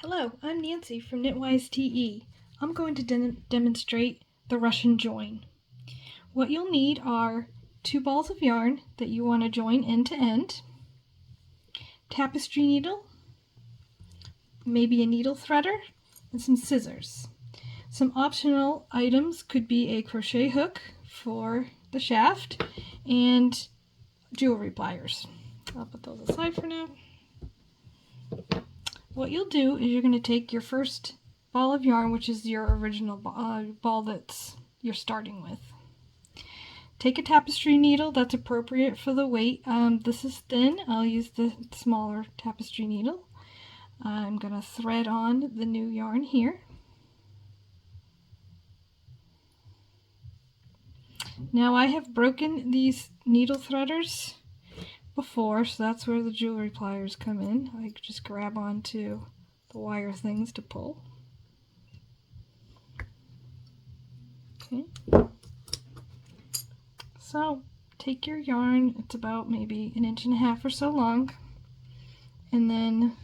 Hello, I'm Nancy from Knitwise TE. I'm going to demonstrate the Russian join. What you'll need are 2 balls of yarn that you want to join end to end, tapestry needle, maybe a needle threader, and some scissors. Some optional items could be a crochet hook for the shaft and jewelry pliers. I'll put those aside for now. What you'll do is you're going to take your first ball of yarn, which is your original ball that you're starting with. Take a tapestry needle that's appropriate for the weight. This is thin. I'll use the smaller tapestry needle. I'm going to thread on the new yarn here. Now I have broken these needle threaders before, so that's where the jewelry pliers come in. I just grab onto the wire things to pull. Okay. So take your yarn, it's about maybe 1.5 inches or so long, and then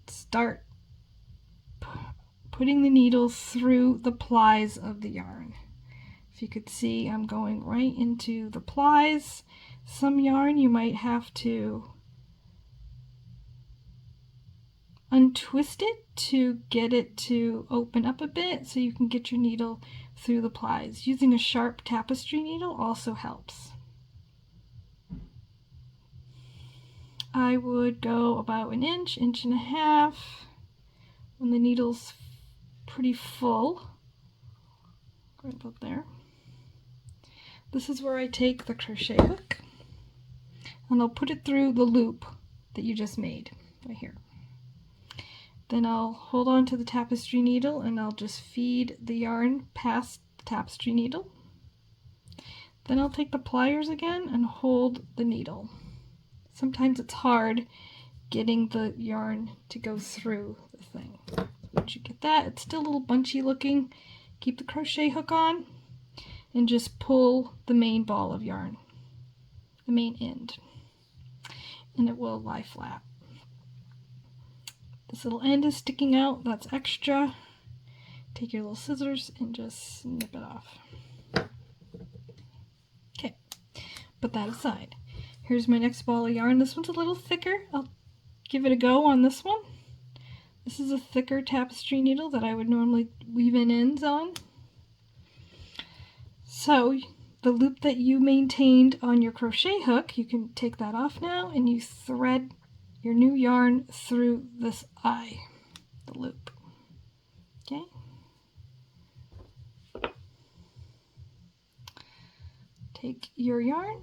start putting the needles through the plies of the yarn. If you could see, I'm going right into the plies. Some yarn you might have to untwist it to get it to open up a bit so you can get your needle through the plies. Using a sharp tapestry needle also helps. I would go about 1 inch, 1.5 inches when the needle's pretty full. Right about there. This is where I take the crochet hook and I'll put it through the loop that you just made right here. Then I'll hold on to the tapestry needle and I'll just feed the yarn past the tapestry needle. Then I'll take the pliers again and hold the needle. Sometimes it's hard getting the yarn to go through the thing. Once you get that, it's still a little bunchy looking. Keep the crochet hook on and just pull the main ball of yarn, the main end, and it will lie flat. This little end is sticking out, that's extra. Take your little scissors and just snip it off. Okay, put that aside. Here's my next ball of yarn. This one's a little thicker. I'll give it a go on this one. This is a thicker tapestry needle that I would normally weave in ends on. So the loop that you maintained on your crochet hook, you can take that off now and you thread your new yarn through this eye, the loop. Okay. Take your yarn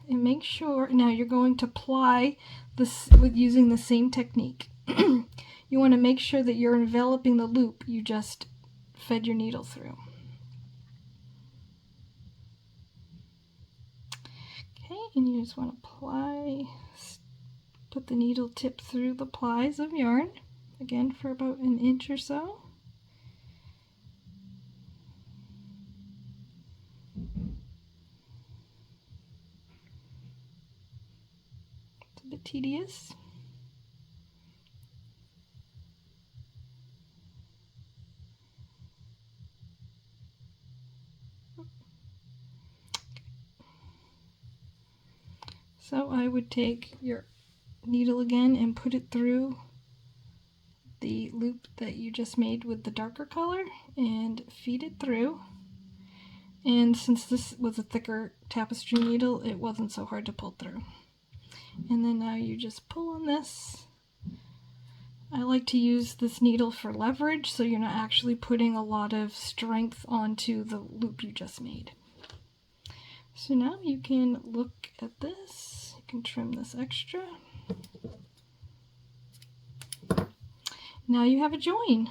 and make sure, now you're going to ply this with using the same technique. You want to make sure that you're enveloping the loop you just fed your needle through. Okay, and you just want to put the needle tip through the plies of yarn, again for about 1 inch or so. It's a bit tedious. So I would take your needle again and put it through the loop that you just made with the darker color and feed it through. And since this was a thicker tapestry needle, it wasn't so hard to pull through. And then now you just pull on this. I like to use this needle for leverage so you're not actually putting a lot of strength onto the loop you just made. So now you can look at this, you can trim this extra. Now you have a join.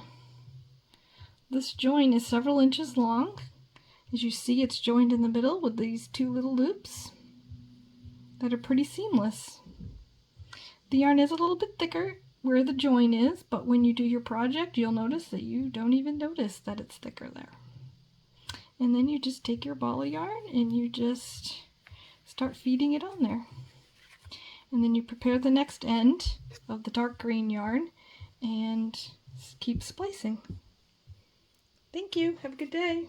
This join is several inches long. As you see, it's joined in the middle with these 2 little loops that are pretty seamless. The yarn is a little bit thicker where the join is, but when you do your project, you'll notice that you don't even notice that it's thicker there. And then you just take your ball of yarn and you just start feeding it on there. And then you prepare the next end of the dark green yarn and keep splicing. Thank you. Have a good day.